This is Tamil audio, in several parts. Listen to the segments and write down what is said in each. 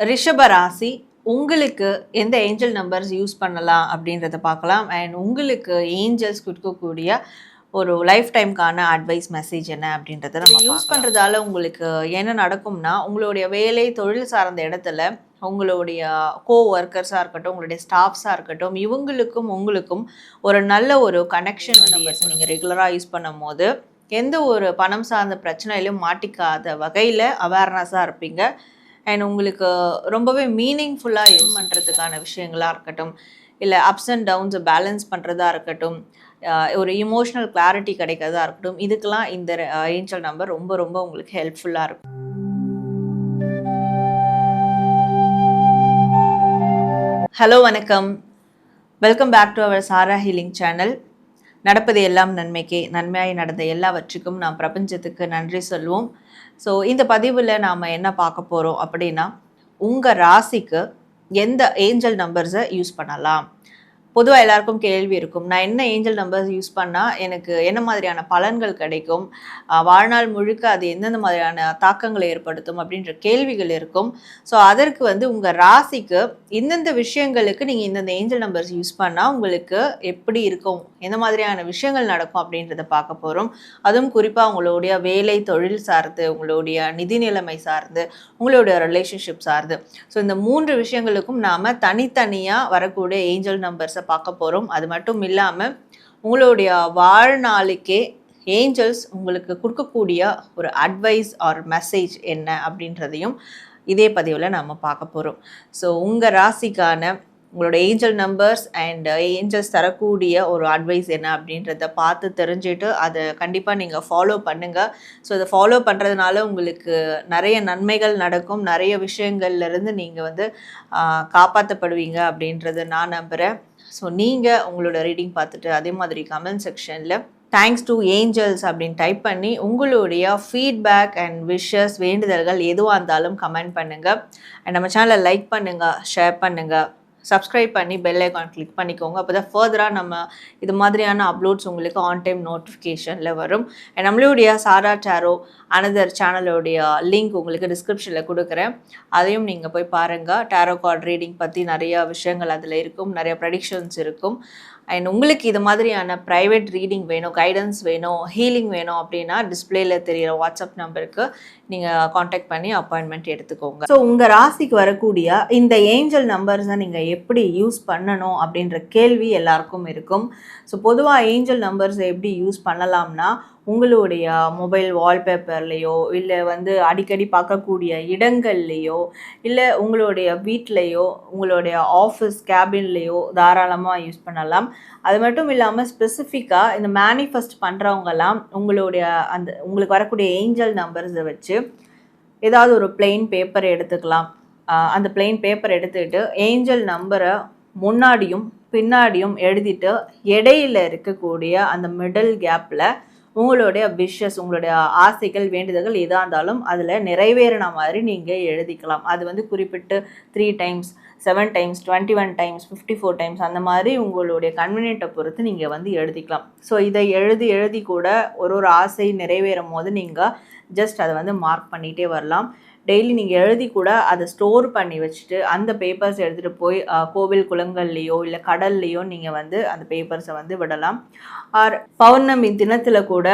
ரிஷப ராசி உங்களுக்கு எந்த ஏஞ்சல் நம்பர்ஸ் யூஸ் பண்ணலாம் அப்படின்றத பார்க்கலாம். அண்ட் உங்களுக்கு ஏஞ்சல்ஸ் கொடுக்கக்கூடிய ஒரு லைஃப் டைம்க்கான அட்வைஸ் மெசேஜ் என்ன அப்படின்றத நம்ம யூஸ் பண்ணுறதால உங்களுக்கு என்ன நடக்கும்னா, உங்களுடைய வேலை தொழில் சார்ந்த இடத்துல உங்களுடைய ஒர்க்கர்ஸாக இருக்கட்டும், உங்களுடைய ஸ்டாஃப்ஸாக இருக்கட்டும், இவங்களுக்கும் உங்களுக்கும் ஒரு நல்ல ஒரு கனெக்ஷன் வந்து நீங்கள் ரெகுலராக யூஸ் பண்ணும் போது எந்த ஒரு பணம் சார்ந்த பிரச்சனையிலும் மாட்டிக்காத வகையில் அவேர்னஸாக இருப்பீங்க. அண்ட் உங்களுக்கு ரொம்பவே மீனிங்ஃபுல்லாக யூஸ் பண்ணுறதுக்கான விஷயங்களாக இருக்கட்டும், இல்லை அப்ஸ் அண்ட் டவுன்ஸை பேலன்ஸ் பண்ணுறதா இருக்கட்டும், ஒரு இமோஷனல் கிளாரிட்டி கிடைக்கிறதா இருக்கட்டும், இதுக்கெல்லாம் இந்த ஏஞ்சல் நம்பர் ரொம்ப ரொம்ப உங்களுக்கு ஹெல்ப்ஃபுல்லாக இருக்கும். ஹலோ, வணக்கம். Welcome back to our Sara healing channel. நடப்பது எல்லாம் நன்மைக்கே, நன்மையாய் நடந்த எல்லாவற்றுக்கும் நாம் பிரபஞ்சத்துக்கு நன்றி சொல்வோம். ஸோ இந்த பதிவில் நாம் என்ன பார்க்க போகிறோம் அப்படின்னா, உங்கள் ராசிக்கு எந்த ஏஞ்சல் நம்பர்ஸை யூஸ் பண்ணலாம். பொதுவாக எல்லாருக்கும் கேள்வி இருக்கும், நான் என்ன ஏஞ்சல் நம்பர்ஸ் யூஸ் பண்ணால் எனக்கு என்ன மாதிரியான பலன்கள் கிடைக்கும், வாழ்நாள் முழுக்க அது எந்தெந்த மாதிரியான தாக்கங்களை ஏற்படுத்தும் அப்படின்ற கேள்விகள் இருக்கும். ஸோ அதற்கு வந்து உங்கள் ராசிக்கு இந்தந்த விஷயங்களுக்கு நீங்கள் இந்தந்த ஏஞ்சல் நம்பர்ஸ் யூஸ் பண்ணால் உங்களுக்கு எப்படி இருக்கும், எந்த மாதிரியான விஷயங்கள் நடக்கும் அப்படின்றத பார்க்க போகிறோம். அதுவும் குறிப்பாக உங்களுடைய வேலை தொழில் சார்ந்து, உங்களுடைய நிதி நிலைமை சார்ந்து, உங்களுடைய ரிலேஷன்ஷிப் சார்ந்து, ஸோ இந்த 3 விஷயங்களுக்கும் நாம் தனித்தனியாக வரக்கூடிய ஏஞ்சல் நம்பர்ஸை பார்க்க போகிறோம். அது மட்டும் இல்லாமல் உங்களுடைய வாழ்நாளுக்கே ஏஞ்சல்ஸ் உங்களுக்கு கொடுக்கக்கூடிய ஒரு அட்வைஸ் ஆர் மெசேஜ் என்ன அப்படின்றதையும் இதே பதிவில் நம்ம பார்க்க போகிறோம். ஸோ உங்கள் ராசிக்கான உங்களோட ஏஞ்சல் நம்பர்ஸ் அண்ட் ஏஞ்சல்ஸ் தரக்கூடிய ஒரு அட்வைஸ் என்ன அப்படின்றத பார்த்து தெரிஞ்சுட்டு அதை கண்டிப்பாக நீங்கள் ஃபாலோ பண்ணுங்கள். ஸோ இதை ஃபாலோ பண்ணுறதுனால உங்களுக்கு நிறைய நன்மைகள் நடக்கும், நிறைய விஷயங்கள்லேருந்து நீங்கள் வந்து காப்பாற்றப்படுவீங்க அப்படின்றத நான் நம்புகிறேன். ஸோ நீங்கள் உங்களோட ரீடிங் பார்த்துட்டு அதே மாதிரி கமெண்ட் செக்ஷனில் தேங்க்ஸ் டு ஏஞ்சல்ஸ் அப்படின்னு டைப் பண்ணி உங்களுடைய ஃபீட்பேக் அண்ட் விஷஸ், வேண்டுதல்கள் எதுவாக இருந்தாலும் கமெண்ட் பண்ணுங்கள். அண்ட் நம்ம சேனலை லைக் பண்ணுங்கள், ஷேர் பண்ணுங்கள், சப்ஸ்கிரைப் பண்ணி பெல் ஐக்கான் கிளிக் பண்ணிக்கோங்க. அப்போ தான் ஃபர்தராக நம்ம இது மாதிரியான அப்லோட்ஸ் உங்களுக்கு ஆன் டைம் நோட்டிஃபிகேஷனில் வரும். அண்ட் நம்மளுடைய சாரா டேரோ அனதர் சேனலோடைய லிங்க் உங்களுக்கு டிஸ்கிரிப்ஷனில் கொடுக்குறேன், அதையும் நீங்கள் போய் பாருங்கள். டேரோ கார்ட் ரீடிங் பற்றி நிறையா விஷயங்கள் அதில் இருக்கும், நிறைய ப்ரெடிக்ஷன்ஸ் இருக்கும். அண்ட் உங்களுக்கு இது மாதிரியான ப்ரைவேட் ரீடிங் வேணும், கைடன்ஸ் வேணும், ஹீலிங் வேணும் அப்படின்னா டிஸ்பிளேல தெரிகிற வாட்ஸ்அப் நம்பருக்கு நீங்கள் காண்டாக்ட் பண்ணி அப்பாயின்மெண்ட் எடுத்துக்கோங்க. ஸோ உங்கள் ராசிக்கு வரக்கூடிய இந்த ஏஞ்சல் நம்பர்ஸை நீங்கள் எப்படி யூஸ் பண்ணணும் அப்படின்ற கேள்வி எல்லாருக்கும் இருக்கும். ஸோ பொதுவாக ஏஞ்சல் நம்பர்ஸை எப்படி யூஸ் பண்ணலாம்னா, உங்களுடைய மொபைல் வால்பேப்பர்லேயோ, இல்லை வந்து அடிக்கடி பார்க்கக்கூடிய இடங்கள்லேயோ, இல்லை உங்களுடைய வீட்லேயோ, உங்களுடைய ஆஃபீஸ் கேபின்லேயோ தாராளமாக யூஸ் பண்ணலாம். அது மட்டும் இல்லாமல் ஸ்பெசிஃபிக்காக இந்த மேனிஃபெஸ்ட் பண்ணுறவங்கலாம் உங்களுடைய அந்த உங்களுக்கு வரக்கூடிய ஏஞ்சல் நம்பர்ஸை வச்சு ஏதாவது ஒரு பிளெயின் பேப்பர் எடுத்துக்கலாம். அந்த பிளெயின் பேப்பர் எடுத்துக்கிட்டு ஏஞ்சல் நம்பரை முன்னாடியும் பின்னாடியும் எழுதிட்டு இடையில இருக்கக்கூடிய அந்த மிடில் கேப்பில் உங்களுடைய விஷஸ், உங்களுடைய ஆசைகள், வேண்டுதல்கள் எதாக இருந்தாலும் அதில் நிறைவேறின மாதிரி நீங்கள் எழுதிக்கலாம். அது வந்து குறிப்பிட்டு 3 டைம்ஸ், 7 டைம்ஸ், 21 டைம்ஸ், 54 டைம்ஸ் அந்த மாதிரி உங்களுடைய கன்வீனியன்ட்டை பொறுத்து நீங்கள் வந்து எழுதிக்கலாம். ஸோ இதை எழுதி கூட ஒரு ஆசை நிறைவேறும் போது நீங்கள் ஜஸ்ட் அதை வந்து மார்க் பண்ணிகிட்டே வரலாம். டெய்லி நீங்கள் எழுதி கூட அதை ஸ்டோர் பண்ணி வச்சுட்டு அந்த பேப்பர்ஸ் எடுத்துகிட்டு போய் கோவில் குளங்கள்லேயோ இல்லை கடல்லையோ நீங்கள் வந்து அந்த பேப்பர்ஸை வந்து விடலாம். ஆர் பௌர்ணமி தினத்தில் கூட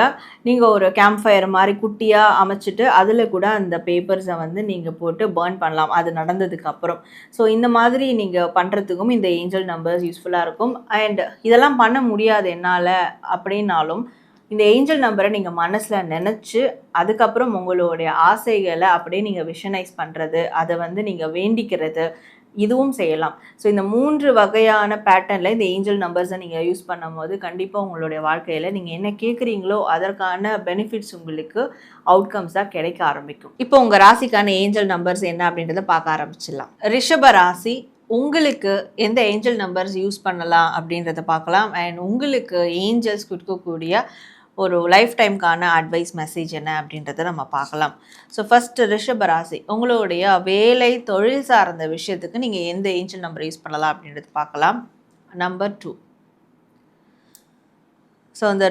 நீங்கள் ஒரு கேம்ப் ஃபயர் மாதிரி குட்டியாக அமைச்சிட்டு அதில் கூட அந்த பேப்பர்ஸை வந்து நீங்கள் போட்டு பர்ன் பண்ணலாம், அது நடந்ததுக்கு அப்புறம். ஸோ இந்த மாதிரி நீங்கள் பண்ணுறதுக்கும் இந்த ஏஞ்சல் நம்பர்ஸ் யூஸ்ஃபுல்லாக இருக்கும். அண்ட் இதெல்லாம் பண்ண முடியாது என்னால் அப்படின்னாலும் இந்த ஏஞ்சல் நம்பரை நீங்கள் மனசில் நினச்சி அதுக்கப்புறம் உங்களுடைய ஆசைகளை அப்படியே நீங்கள் விஷனைஸ் பண்ணுறது, அதை வந்து நீங்கள் வேண்டிக்கிறது, இதுவும் செய்யலாம். ஸோ இந்த 3 வகையான பேட்டர்னில் இந்த ஏஞ்சல் நம்பர்ஸை நீங்கள் யூஸ் பண்ணும் போது கண்டிப்பாக உங்களுடைய வாழ்க்கையில் நீங்கள் என்ன கேட்குறீங்களோ அதற்கான பெனிஃபிட்ஸ் உங்களுக்கு அவுட்கம்ஸாக கிடைக்க ஆரம்பிக்கும். இப்போ உங்கள் ராசிக்கான ஏஞ்சல் நம்பர்ஸ் என்ன அப்படின்றத பார்க்க ஆரம்பிச்சிடலாம். ரிஷப ராசி உங்களுக்கு எந்த ஏஞ்சல் நம்பர்ஸ் யூஸ் பண்ணலாம் அப்படின்றத பார்க்கலாம். அண்ட் உங்களுக்கு ஏஞ்சல்ஸ் கொடுக்கக்கூடிய ஒரு லைஃப் டைம்க்கான அட்வைஸ் மெசேஜ் என்ன அப்படின்றத நம்ம பார்க்கலாம். ஸோ ஃபஸ்ட்டு ரிஷப ராசி, உங்களுடைய வேலை தொழில் சார்ந்த விஷயத்துக்கு நீங்கள் எந்த ஏஞ்சல் நம்பர் யூஸ் பண்ணலாம் அப்படின்றது பார்க்கலாம். நம்பர் 2 ஸோ அந்த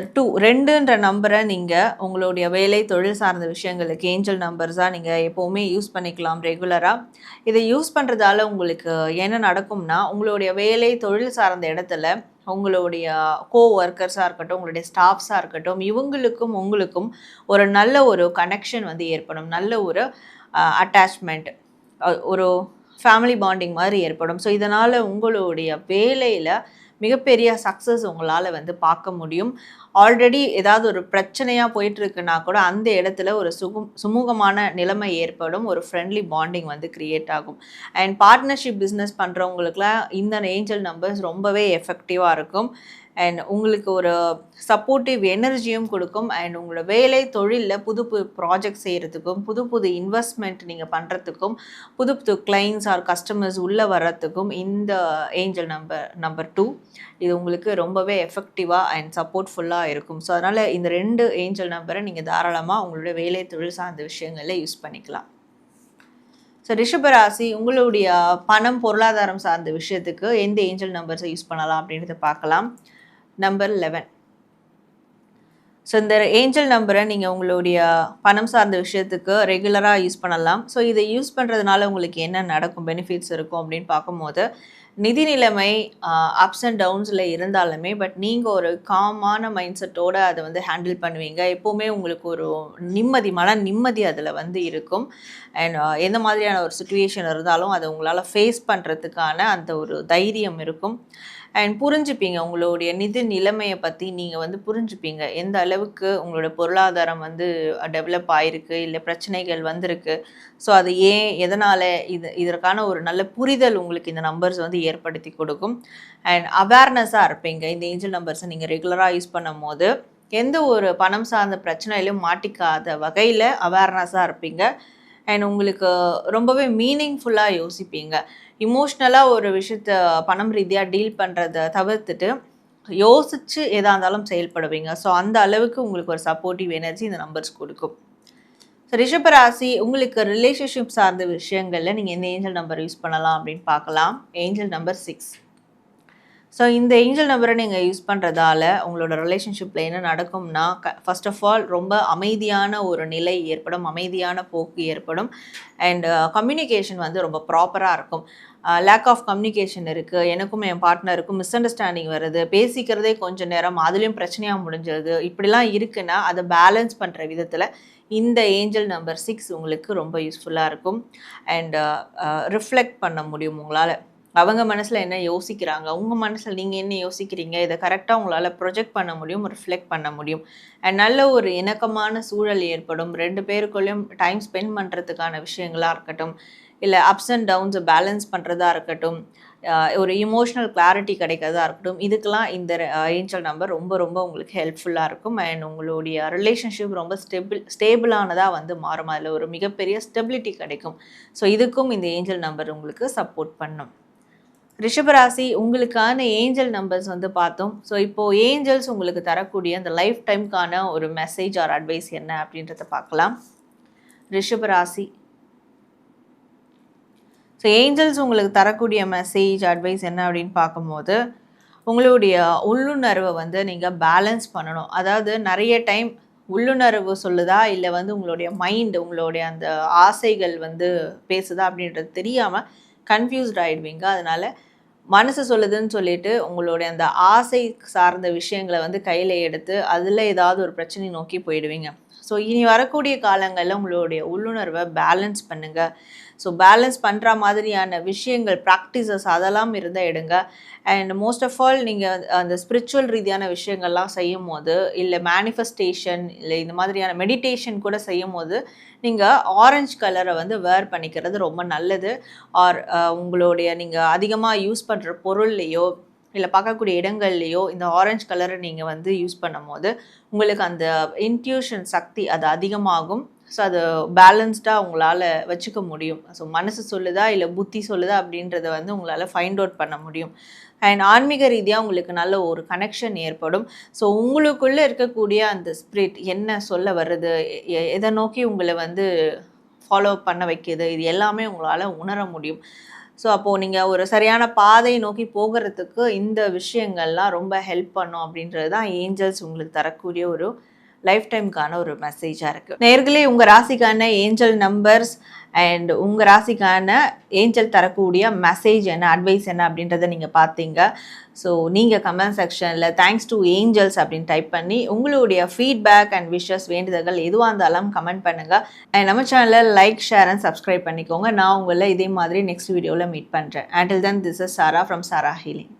2ன்ற நம்பரை நீங்கள் உங்களுடைய வேலை தொழில் சார்ந்த விஷயங்களுக்கு ஏஞ்சல் நம்பர்ஸாக நீங்கள் எப்போவுமே யூஸ் பண்ணிக்கலாம் ரெகுலராக. இதை யூஸ் பண்ணுறதால உங்களுக்கு என்ன நடக்கும்னா, உங்களுடைய வேலை தொழில் சார்ந்த இடத்துல உங்களுடைய ஒர்க்கர்ஸாக இருக்கட்டும், உங்களுடைய ஸ்டாஃப்ஸாக இருக்கட்டும், இவங்களுக்கும் உங்களுக்கும் ஒரு நல்ல ஒரு கனெக்ஷன் வந்து ஏற்படும். நல்ல ஒரு அட்டாச்மெண்ட், ஒரு ஃபேமிலி பாண்டிங் மாதிரி ஏற்படும். ஸோ இதனால் உங்களுடைய வேலையில் மிகப்பெரிய சக்ஸஸ் உங்களால் வந்து பார்க்க முடியும். ஆல்ரெடி ஏதாவது ஒரு பிரச்சனையாக போயிட்டுருக்குன்னா கூட அந்த இடத்துல ஒரு சுமூகமான நிலைமை ஏற்படும். ஒரு ஃப்ரெண்ட்லி பாண்டிங் வந்து க்ரியேட் ஆகும். அண்ட் பார்ட்னர்ஷிப் பிஸ்னஸ் பண்ணுறவங்களுக்குலாம் இந்த ஏஞ்சல் நம்பர்ஸ் ரொம்பவே எஃபெக்டிவாக இருக்கும். அண்ட் உங்களுக்கு ஒரு சப்போர்ட்டிவ் எனர்ஜியும் கொடுக்கும். அண்ட் உங்களோட வேலை தொழிலில் புது புது ப்ராஜெக்ட் செய்கிறதுக்கும், புது புது இன்வெஸ்ட்மெண்ட் நீங்கள் பண்ணுறதுக்கும், புது புது கிளைண்ட்ஸ் ஆர் கஸ்டமர்ஸ் உள்ளே வர்றதுக்கும் இந்த ஏஞ்சல் நம்பர் 2 இது உங்களுக்கு ரொம்பவே எஃபெக்டிவாக அண்ட் சப்போர்ட்ஃபுல்லாக இருக்கும். ஸோ அதனால் இந்த 2 ஏஞ்சல் நம்பரை நீங்கள் தாராளமாக உங்களுடைய வேலை தொழில் சார்ந்த விஷயங்களில் யூஸ் பண்ணிக்கலாம். ஸோ ரிஷபராசி உங்களுடைய பணம் பொருளாதாரம் சார்ந்த விஷயத்துக்கு எந்த ஏஞ்சல் நம்பர்ஸை யூஸ் பண்ணலாம் அப்படின்றத பார்க்கலாம். நம்பர் 11. ஸோ இந்த ஏஞ்சல் நம்பரை நீங்கள் உங்களுடைய பணம் சார்ந்த விஷயத்துக்கு ரெகுலராக யூஸ் பண்ணலாம். ஸோ இதை யூஸ் பண்ணுறதுனால உங்களுக்கு என்ன நடக்கும், பெனிஃபிட்ஸ் இருக்கும் அப்படின்னு பார்க்கும்போது, நிதி நிலைமை அப்ஸ் அண்ட் டவுன்ஸில் இருந்தாலுமே பட் நீங்கள் ஒரு காமான மைண்ட் செட்டோடு அதை வந்து ஹேண்டில் பண்ணுவீங்க. எப்போவுமே உங்களுக்கு ஒரு மன நிம்மதி அதில் வந்து இருக்கும். அண்ட் எந்த மாதிரியான ஒரு சுச்சுவேஷன் இருந்தாலும் அதை உங்களால் ஃபேஸ் பண்ணுறதுக்கான அந்த ஒரு தைரியம் இருக்கும். அண்ட் புரிஞ்சுப்பீங்க உங்களுடைய நிதி நிலைமையை பற்றி நீங்கள் வந்து புரிஞ்சுப்பீங்க. எந்த அளவுக்கு உங்களோட பொருளாதாரம் வந்து டெவலப் ஆகிருக்கு, இல்லை பிரச்சனைகள் வந்திருக்கு, ஸோ அது ஏன் எதனால் இதற்கான ஒரு நல்ல புரிதல் உங்களுக்கு இந்த நம்பர்ஸ் வந்து ஏற்படுத்தி கொடுக்கும். அண்ட் அவேர்னஸாக இருப்பீங்க. இந்த ஏஞ்சல் நம்பர்ஸை நீங்கள் ரெகுலராக யூஸ் பண்ணும் போது எந்த ஒரு பணம் சார்ந்த பிரச்சனையிலும் மாட்டிக்காத வகையில் அவேர்னஸாக இருப்பீங்க. அண்ட் உங்களுக்கு ரொம்பவே மீனிங்ஃபுல்லாக யோசிப்பீங்க. இமோஷ்னலாக ஒரு விஷயத்த பணம் ரீதியாக டீல் பண்ணுறதை தவிர்த்துட்டு யோசித்து எதாக இருந்தாலும் செயல்படுவீங்க. ஸோ அந்த அளவுக்கு உங்களுக்கு ஒரு சப்போர்ட்டிவ் எனர்ஜி இந்த நம்பர்ஸ் கொடுக்கும். ஸோ ரிஷபராசி உங்களுக்கு ரிலேஷன்ஷிப் சார்ந்த விஷயங்களில் நீங்கள் எந்த ஏஞ்சல் நம்பர் யூஸ் பண்ணலாம் அப்படின்னு பார்க்கலாம். Angel number 6. ஸோ இந்த ஏஞ்சல் நம்பரை நீங்கள் யூஸ் பண்ணுறதால உங்களோட ரிலேஷன்ஷிப்பில் என்ன நடக்கும்னா, ஃபர்ஸ்ட் ஆஃப் ஆல் ரொம்ப அமைதியான ஒரு நிலை ஏற்படும், அமைதியான போக்கு ஏற்படும். அண்ட் கம்யூனிகேஷன் வந்து ரொம்ப ப்ராப்பராக இருக்கும். லேக் ஆஃப் கம்யூனிகேஷன் இருக்குது, எனக்கும் என் பார்ட்னருக்கும் மிஸ் அண்டர்ஸ்டாண்டிங் வருது, பேசிக்கிறதே கொஞ்சம் நேரம் அதுலேயும் பிரச்சனையாக முடிஞ்சிருது, இப்படிலாம் இருக்குன்னா அதை பேலன்ஸ் பண்ணுற விதத்தில் இந்த ஏஞ்சல் நம்பர் 6 உங்களுக்கு ரொம்ப யூஸ்ஃபுல்லாக இருக்கும். அண்ட் ரிஃப்ளெக்ட் பண்ண முடியும் உங்களால். அவங்க மனசில் என்ன யோசிக்கிறாங்க, உங்கள் மனசில் நீங்கள் என்ன யோசிக்கிறீங்க, இதை கரெக்டாக உங்களால் ப்ரொஜெக்ட் பண்ண முடியும், ரிஃப்ளெக்ட் பண்ண முடியும். அண்ட் நல்ல ஒரு இணக்கமான சூழல் ஏற்படும். 2 பேருக்குள்ளேயும் டைம் ஸ்பெண்ட் பண்ணுறதுக்கான விஷயங்களாக இருக்கட்டும், இல்லை அப்ஸ் அண்ட் டவுன்ஸை பேலன்ஸ் பண்ணுறதா இருக்கட்டும், ஒரு இமோஷ்னல் கிளாரிட்டி கிடைக்கிறதா இருக்கட்டும், இதுக்கெல்லாம் இந்த ஏஞ்சல் நம்பர் ரொம்ப ரொம்ப உங்களுக்கு ஹெல்ப்ஃபுல்லாக இருக்கும். அண்ட் உங்களுடைய ரிலேஷன்ஷிப் ரொம்ப ஸ்டேபிளானதாக வந்து மாறும். அதில் ஒரு மிகப்பெரிய ஸ்டெபிலிட்டி கிடைக்கும். ஸோ இதுக்கும் இந்த ஏஞ்சல் நம்பர் உங்களுக்கு சப்போர்ட் பண்ணும். ரிஷபராசி உங்களுக்கான ஏஞ்சல் நம்பர்ஸ் வந்து பார்த்தோம். ஸோ இப்போது ஏஞ்சல்ஸ் உங்களுக்கு தரக்கூடிய அந்த லைஃப் டைம்க்கான ஒரு மெசேஜ் ஆர் அட்வைஸ் என்ன அப்படின்றத பார்க்கலாம். ரிஷபராசி, ஸோ ஏஞ்சல்ஸ் உங்களுக்கு தரக்கூடிய மெசேஜ் அட்வைஸ் என்ன அப்படின்னு பார்க்கும்போது, உங்களுடைய உள்ளுணர்வை வந்து நீங்கள் பேலன்ஸ் பண்ணணும். அதாவது நிறைய டைம் உள்ளுணர்வு சொல்லுதா, இல்லை வந்து உங்களுடைய மைண்டு, உங்களுடைய அந்த ஆசைகள் வந்து பேசுதா அப்படின்றது தெரியாமல் கன்ஃபியூஸ்ட் ஆகிடுவீங்க. அதனால் மனசு சொல்லுதுன்னு சொல்லிட்டு உங்களுடைய அந்த ஆசை சார்ந்த விஷயங்களை வந்து கையில் எடுத்து அதில் ஏதாவது ஒரு பிரச்சனை நோக்கி போயிடுவீங்க. ஸோ இனி வரக்கூடிய காலங்களில் உங்களுடைய உள்ளுணர்வை பேலன்ஸ் பண்ணுங்கள். ஸோ பேலன்ஸ் பண்ணுற மாதிரியான விஷயங்கள், ப்ராக்டிசஸ் அதெல்லாம் இருந்தால் எடுங்க. அண்ட் மோஸ்ட் ஆஃப் ஆல் நீங்கள் அந்த ஸ்பிரிச்சுவல் ரீதியான விஷயங்கள்லாம் செய்யும் போது, இல்லை மேனிஃபெஸ்டேஷன், இல்லை இந்த மாதிரியான மெடிடேஷன் கூட செய்யும் போது நீங்கள் ஆரஞ்சு கலரை வந்து வேர் பண்ணிக்கிறது ரொம்ப நல்லது. ஆர் உங்களுடைய நீங்கள் அதிகமாக யூஸ் பண்ணுற பொருள்லையோ இல்லை பார்க்கக்கூடிய இடங்கள்லையோ இந்த ஆரஞ்சு கலரை நீங்கள் வந்து யூஸ் பண்ணும் போது உங்களுக்கு அந்த இன்ட்யூஷன் சக்தி அது அதிகமாகும். ஸோ அது பேலன்ஸ்டாக உங்களால் வச்சுக்க முடியும். ஸோ மனசு சொல்லுதா இல்லை புத்தி சொல்லுதா அப்படின்றத வந்து உங்களால் ஃபைண்ட் அவுட் பண்ண முடியும். அண்ட் ஆன்மீக ரீதியாக உங்களுக்கு நல்ல ஒரு கனெக்ஷன் ஏற்படும். ஸோ உங்களுக்குள்ளே இருக்கக்கூடிய அந்த ஸ்பிரிட் என்ன சொல்ல வருது, எதை நோக்கி உங்களை வந்து ஃபாலோ பண்ண வைக்கிது, இது எல்லாமே உங்களால் உணர முடியும். ஸோ அப்போது நீங்கள் ஒரு சரியான பாதை நோக்கி போகிறதுக்கு இந்த விஷயங்கள்லாம் ரொம்ப ஹெல்ப் பண்ணும் அப்படின்றது தான் ஏஞ்சல்ஸ் உங்களுக்கு தரக்கூடிய ஒரு லைஃப் டைம்க்கான ஒரு மெசேஜாக இருக்குது. நேர்களே, உங்கள் ராசிக்கான ஏஞ்சல் நம்பர்ஸ் அண்ட் உங்கள் ராசிக்கான ஏஞ்சல் தரக்கூடிய மெசேஜ் என்ன, அட்வைஸ் என்ன அப்படின்றத நீங்கள் பார்த்தீங்க. ஸோ நீங்கள் கமெண்ட் செக்ஷனில் தேங்க்ஸ் டு ஏஞ்சல்ஸ் அப்படின்னு டைப் பண்ணி உங்களுடைய ஃபீட்பேக் அண்ட் விஷஸ் வேண்டுதல்கள் எதுவாக இருந்தாலும் கமெண்ட் பண்ணுங்கள். அண்ட் நம்ம சேனலில் லைக், ஷேர் அண்ட் சப்ஸ்கிரைப் பண்ணிக்கோங்க. நான் உங்களை இதே மாதிரி நெக்ஸ்ட் வீடியோவில் மீட் பண்ணுறேன். Until then, this is Sarah from Sarah Healing.